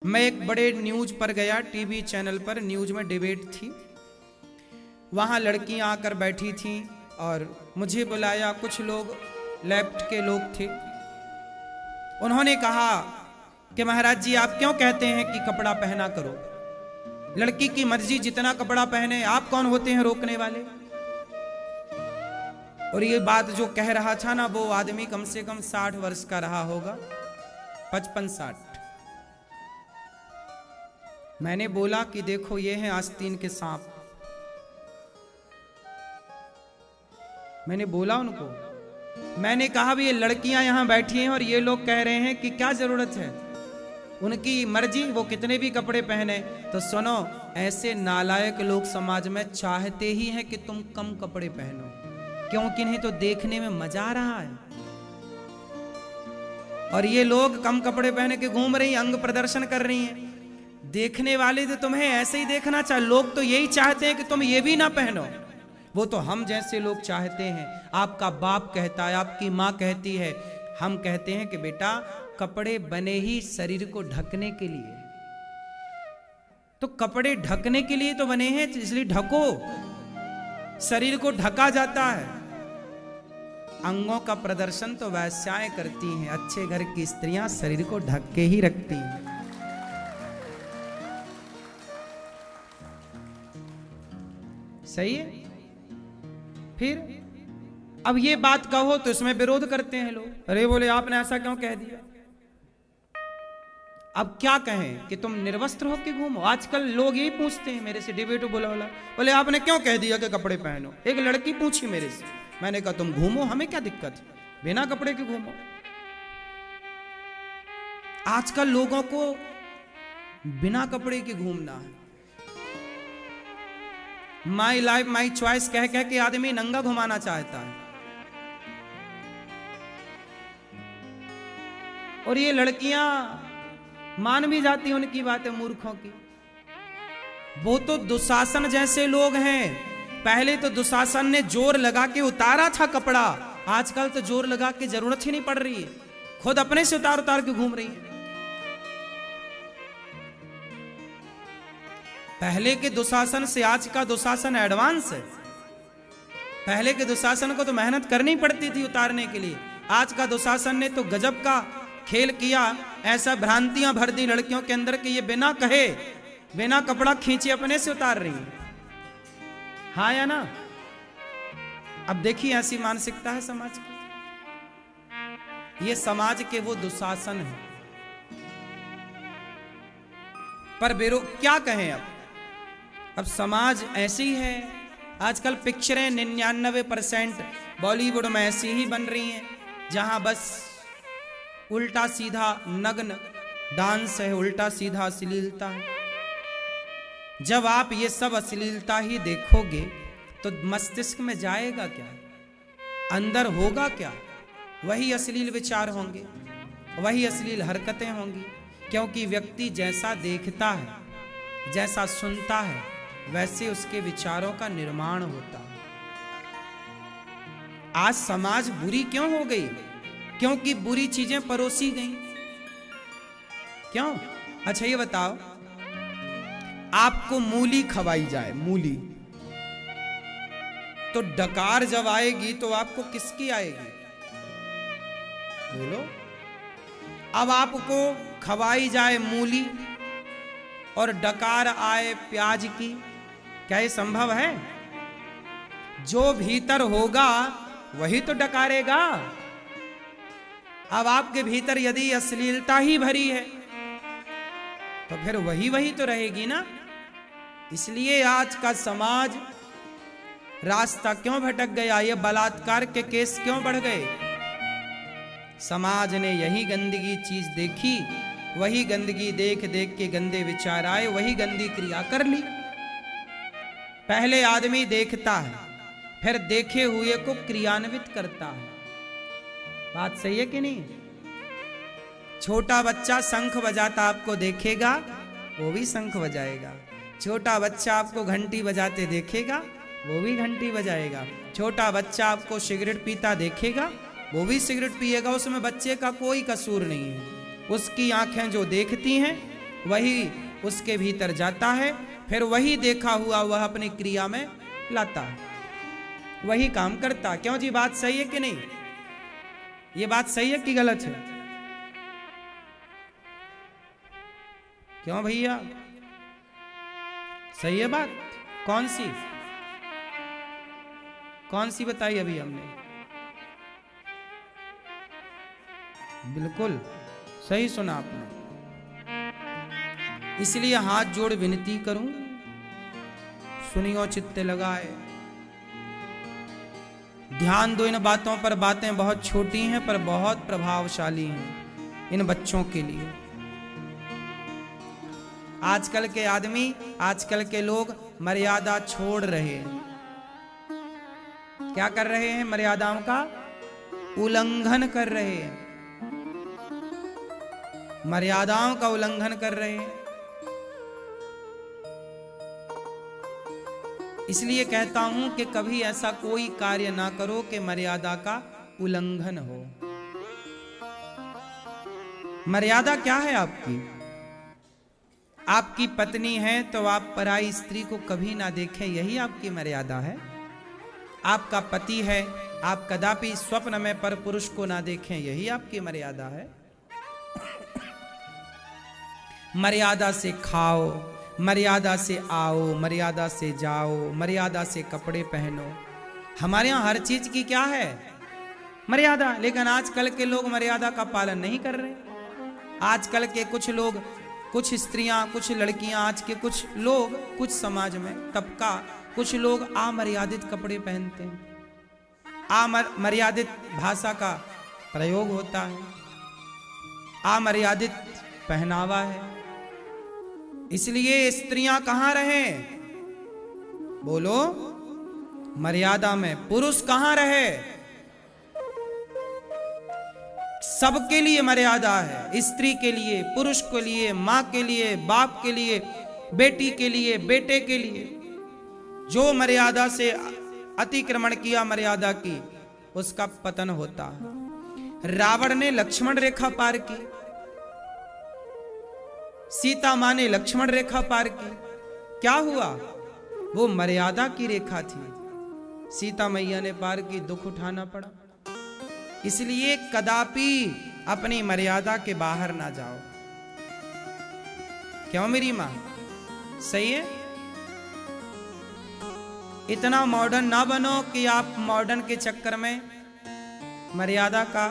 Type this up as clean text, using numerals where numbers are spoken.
मैं एक बड़े न्यूज पर गया, टीवी चैनल पर न्यूज में डिबेट थी। वहाँ लड़कियां आकर बैठी थीं और मुझे बुलाया। कुछ लोग लेफ्ट के लोग थे। उन्होंने कहा कि महाराज जी आप क्यों कहते हैं कि कपड़ा पहना करो, लड़की की मर्जी जितना कपड़ा पहने, आप कौन होते हैं रोकने वाले। और ये बात जो कह रहा था ना, वो आदमी कम से कम 60 वर्ष का रहा होगा, 55-60। मैंने बोला कि देखो ये हैं आस्तीन के सांप। मैंने बोला उनको, मैंने कहा भी ये लड़कियां यहां बैठी हैं और ये लोग कह रहे हैं कि क्या जरूरत है, उनकी मर्जी, वो कितने भी कपड़े पहने। तो सुनो, ऐसे नालायक लोग समाज में चाहते ही हैं कि तुम कम कपड़े पहनो, क्योंकि इन्हें तो देखने में मजा आ रहा है। और ये लोग कम कपड़े पहने के घूम रही, अंग प्रदर्शन कर रही हैं। देखने वाले तो तुम्हें ऐसे ही देखना चाहिए। लोग तो यही चाहते हैं कि तुम ये भी ना पहनो। वो तो हम जैसे लोग चाहते हैं। आपका बाप कहता है, आपकी माँ कहती है, हम कहते हैं कि बेटा कपड़े बने ही शरीर को ढकने के लिए, तो कपड़े ढकने के लिए तो बने हैं, इसलिए ढको। शरीर को ढका जाता है। अंगों का प्रदर्शन तो वैश्याएं करती हैं, अच्छे घर की स्त्रियां शरीर को ढक के ही रखती हैं। सही है। फिर अब ये बात कहो तो इसमें विरोध करते हैं लोग। अरे बोले आपने ऐसा क्यों कह दिया। अब क्या कहें कि तुम निर्वस्त्र होके घूमो। आजकल लोग यही पूछते हैं मेरे से, डिबेट बोला बोले आपने क्यों कह दिया कि कपड़े पहनो। एक लड़की पूछी मेरे से, मैंने कहा तुम घूमो, हमें क्या दिक्कत है, बिना कपड़े के घूमो। आजकल लोगों को बिना कपड़े के घूमना है। माई लाइफ माई चॉइस कह कह के आदमी नंगा घुमाना चाहता है। और ये लड़कियां मान भी जाती हैं उनकी बातें, मूर्खों की। वो तो दुशासन जैसे लोग हैं। पहले तो दुशासन ने जोर लगा के उतारा था कपड़ा, आजकल तो जोर लगा के जरूरत ही नहीं पड़ रही है, खुद अपने से उतार उतार के घूम रही है। पहले के दुशासन से आज का दुशासन एडवांस है। पहले के दुशासन को तो मेहनत करनी पड़ती थी उतारने के लिए, आज का दुशासन ने तो गजब का खेल किया। ऐसा भ्रांतियां भर दी लड़कियों के अंदर कि ये बिना कहे, बिना कपड़ा खींचे अपने से उतार रही है। हाँ या ना। अब देखिए ऐसी मानसिकता है समाज की। ये समाज के वो दुशासन है। पर क्या कहें अब समाज ऐसी है। आजकल पिक्चरें 99% बॉलीवुड में ऐसी ही बन रही हैं, जहां बस उल्टा सीधा नग्न डांस है, उल्टा सीधा अश्लीलता है। जब आप ये सब अश्लीलता ही देखोगे तो मस्तिष्क में जाएगा क्या, अंदर होगा क्या? वही अश्लील विचार होंगे, वही अश्लील हरकतें होंगी। क्योंकि व्यक्ति जैसा देखता है, जैसा सुनता है, वैसे उसके विचारों का निर्माण होता है। आज समाज बुरी क्यों हो गई? क्योंकि बुरी चीजें परोसी गई। क्यों? अच्छा ये बताओ, आपको मूली खवाई जाए, मूली, तो डकार जब आएगी तो आपको किसकी आएगी? बोलो। अब आपको खवाई जाए मूली और डकार आए प्याज की, क्या ये संभव है? जो भीतर होगा वही तो डकारेगा। अब आपके भीतर यदि अश्लीलता ही भरी है तो फिर वही वही तो रहेगी ना। इसलिए आज का समाज रास्ता क्यों भटक गया? ये बलात्कार के केस क्यों बढ़ गए? समाज ने यही गंदगी चीज देखी, वही गंदगी देख देख के गंदे विचार आए, वही गंदी क्रिया कर ली। पहले आदमी देखता है, फिर देखे हुए को क्रियान्वित करता है। बात सही है कि नहीं? छोटा बच्चा शंख बजाता आपको देखेगा, वो भी शंख बजाएगा। छोटा बच्चा आपको घंटी बजाते देखेगा, वो भी घंटी बजाएगा। छोटा बच्चा आपको सिगरेट पीता देखेगा, वो भी सिगरेट पिएगा। उसमें बच्चे का कोई कसूर नहीं है। उसकी आंखें जो देखती हैं वही उसके भीतर जाता है, फिर वही देखा हुआ वह अपनी क्रिया में लाता है, वही काम करता। क्यों जी, बात सही है कि नहीं? ये बात सही है कि गलत है? क्यों भैया, सही है बात? कौन सी कौन सी बताई अभी हमने? बिल्कुल सही सुना आपने। इसलिए हाथ जोड़ विनती करूं, सुनियो चित्ते लगाए, ध्यान दो इन बातों पर। बातें बहुत छोटी हैं पर बहुत प्रभावशाली हैं इन बच्चों के लिए। आजकल के आदमी, आजकल के लोग मर्यादा छोड़ रहे हैं। क्या कर रहे हैं? मर्यादाओं का उल्लंघन कर रहे हैं, मर्यादाओं का उल्लंघन कर रहे हैं। इसलिए कहता हूं कि कभी ऐसा कोई कार्य ना करो कि मर्यादा का उल्लंघन हो। मर्यादा क्या है आपकी? आपकी पत्नी है तो आप पराई स्त्री को कभी ना देखें, यही आपकी मर्यादा है। आपका पति है, आप कदापि स्वप्न में पर पुरुष को ना देखें, यही आपकी मर्यादा है। मर्यादा से खाओ, मर्यादा से आओ, मर्यादा से जाओ, मर्यादा से कपड़े पहनो। हमारे यहां हर चीज की क्या है? मर्यादा। लेकिन आजकल के लोग मर्यादा का पालन नहीं कर रहे। आजकल के कुछ लोग, कुछ स्त्रियां, कुछ लड़कियां, आज के कुछ लोग, कुछ समाज में तबका, कुछ लोग अमर्यादित कपड़े पहनते हैं, अमर्यादित भाषा का प्रयोग होता है, अमर्यादित पहनावा है। इसलिए स्त्रियां कहां रहें? बोलो, मर्यादा में। पुरुष कहां रहे? सबके लिए मर्यादा है, स्त्री के लिए, पुरुष के लिए, मां के लिए, बाप के लिए, बेटी के लिए, बेटे के लिए। जो मर्यादा से अतिक्रमण किया मर्यादा की, उसका पतन होता है। रावण ने लक्ष्मण रेखा पार की, सीता मां ने लक्ष्मण रेखा पार की। क्या हुआ? वो मर्यादा की रेखा थी, सीता मैया ने पार की, दुख उठाना पड़ा। इसलिए कदापि अपनी मर्यादा के बाहर ना जाओ। क्यों मेरी मां? सही है? इतना मॉडर्न ना बनो कि आप मॉडर्न के चक्कर में मर्यादा का